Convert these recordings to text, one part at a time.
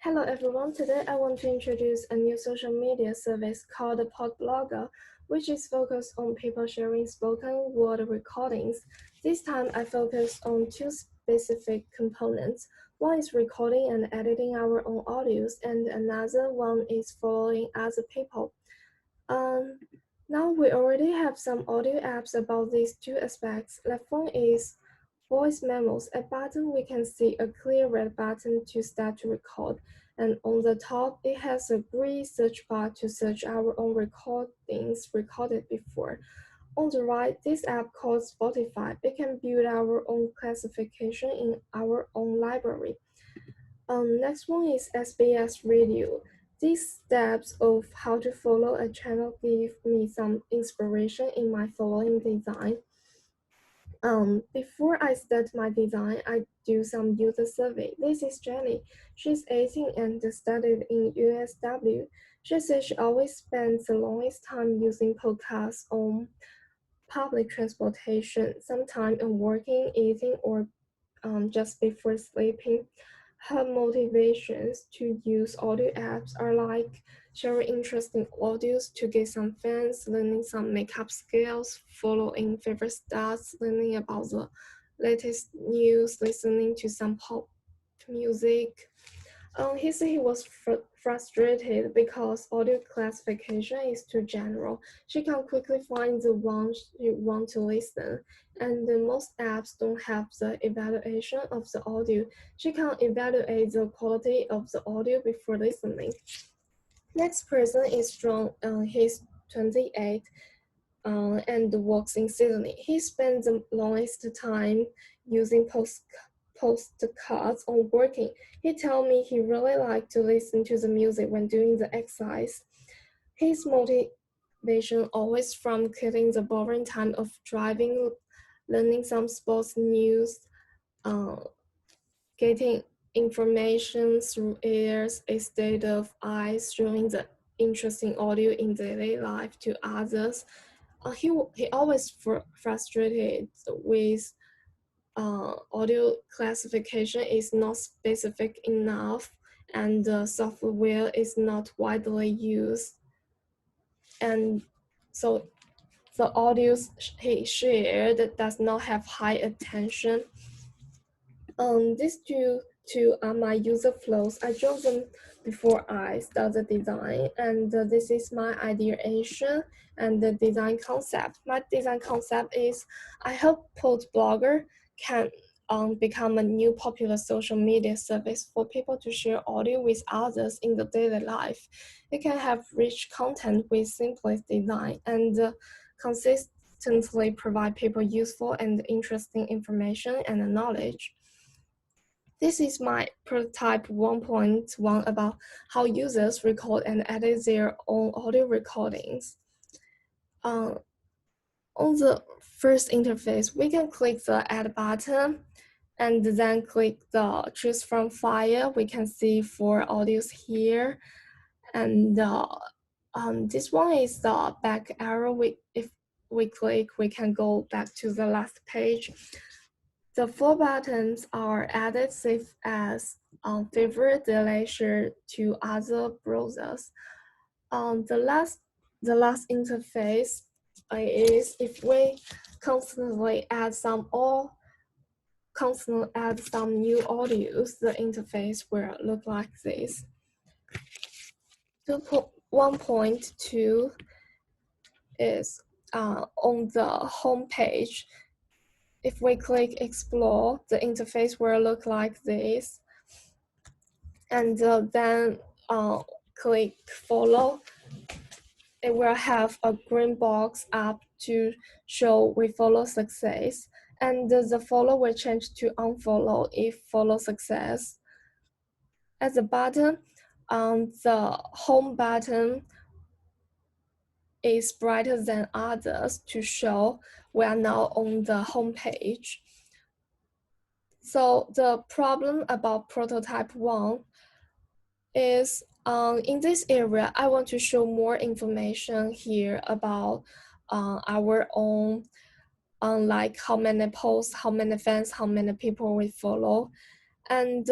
Hello everyone, today I want to introduce a new social media service called the Podblogger, which is focused on people sharing spoken word recordings. This time I focus on two specific components. One is recording and editing our own audios, and another one is following other people. Um, Now we already have some audio apps about these two aspects. The phone is voice memos, a button we can see a clear red button to start to record, and on the top it has a green search bar to search our own recordings recorded before. On the right, this app called Spotify. We can build our own classification in our own library. Next one is SBS Radio. These steps of how to follow a channel give me some inspiration in my following design. Before I start my design, I do some user survey. This is Jenny. She's 18 and studied in USW. She says she always spends the longest time using podcasts on public transportation, sometime in working, eating, or just before sleeping. Her motivations to use audio apps are like sharing interesting audios to get some fans, learning some makeup skills, following favorite stars, learning about the latest news, listening to some pop music. He said he was frustrated because audio classification is too general. She can quickly find the one she want to listen, and most apps don't have the evaluation of the audio. She can evaluate the quality of the audio before listening. Next person is John. He's 28 and works in Sydney. He spends the longest time using postcards on working. He told me he really liked to listen to the music when doing the exercise. His motivation always from killing the boring time of driving, learning some sports news, uh, getting information through ears instead of eyes, showing the interesting audio in daily life to others. He always frustrated with audio classification is not specific enough, and the software is not widely used, and so the audios he shared does not have high attention. These two are my user flows. I draw them before I start the design, and this is my ideation and the design concept. My design concept is I hope Podblogger can become a new popular social media service for people to share audio with others in the daily life. It can have rich content with simplest design and consistently provide people useful and interesting information and knowledge. This is my prototype 1.1 about how users record and edit their own audio recordings. On the first interface, we can click the Add button and then click the Choose from File. We can see 4 audios here. And this one is the back arrow. If we click, we can go back to the last page. The 4 buttons are added safe as favorite deletion to other browsers. The last interface is if we constantly add some new audios, the interface will look like this. 1.2 is on the home page. If we click explore, the interface will look like this. And then click follow. It will have a green box up to show we follow success. And the follow will change to unfollow if follow success. At the bottom, the home button is brighter than others to show we are now on the home page. So the problem about prototype 1 is in this area, I want to show more information here about our own, like how many posts, how many fans, how many people we follow. And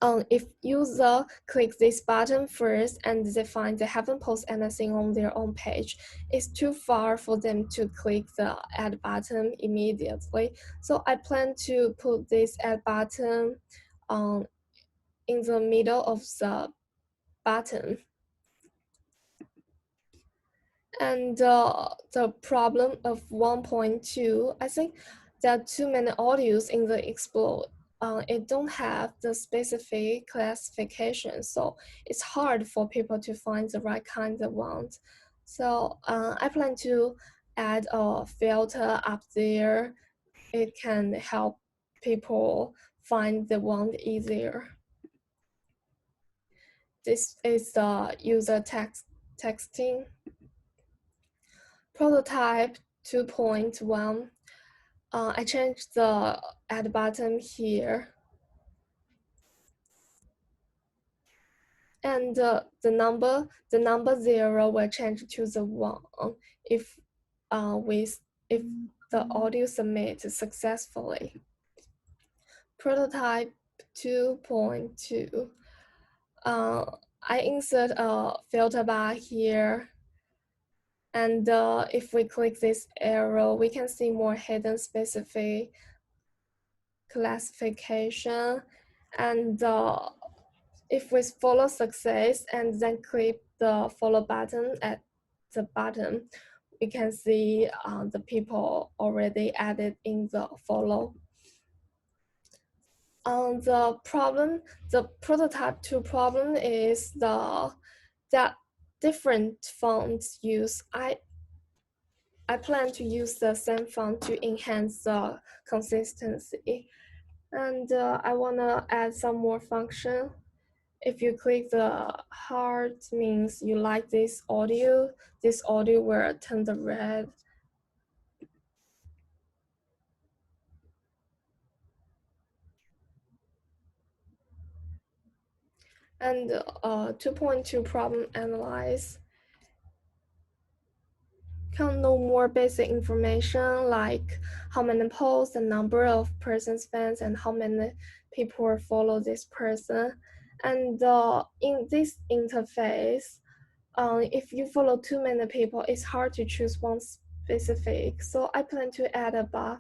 If user clicks this button first and they find they haven't posted anything on their own page, it's too far for them to click the add button immediately. So I plan to put this add button in the middle of the button. And the problem of 1.2, I think there are too many audios in the Explore. It don't have the specific classification, so it's hard for people to find the right kind they want. So I plan to add a filter up there. It can help people find the one easier. This is the user texting. Prototype 2.1. I changed the add button here. And the number 0 will change to the 1 if if the audio submit successfully. Prototype 2.2. I insert a filter bar here. And if we click this arrow, we can see more hidden specific classification. And if we follow success and then click the follow button at the bottom, we can see the people already added in the follow. The prototype 2 problem is that different fonts used. I plan to use the same font to enhance the consistency. And I wanna add some more function. If you click the heart, means you like this audio will turn the red. And 2.2 problem analyze can know more basic information like how many posts, the number of persons fans, and how many people follow this person. And in this interface, if you follow too many people, it's hard to choose one specific. So I plan to add a bar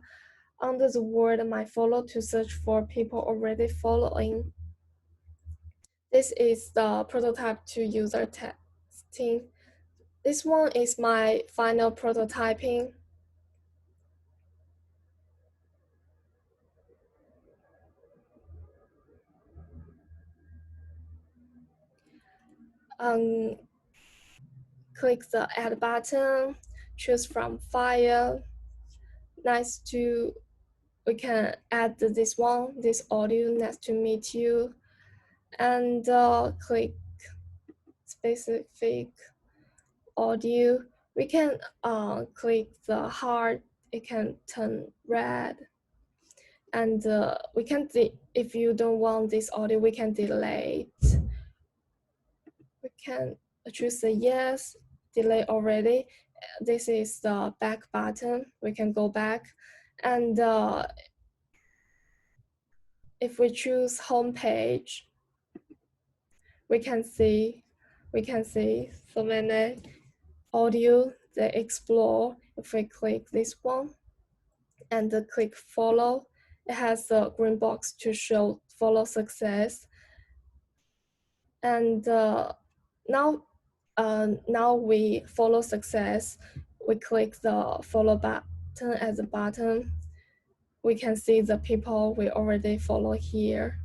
under the word my follow to search for people already following. This is the prototype to user testing. This one is my final prototyping. Click the add button, choose from file. We can add this one, this audio, nice to meet you, and click specific audio. We can click the heart, it can turn red. And we can, if you don't want this audio, we can delete. We can choose the yes, delete already. This is the back button. We can go back. And if we choose home page, we can see so many audio they explore. If we click this one and click follow, it has a green box to show follow success. And now we follow success. We click the follow button at the bottom. We can see the people we already follow here.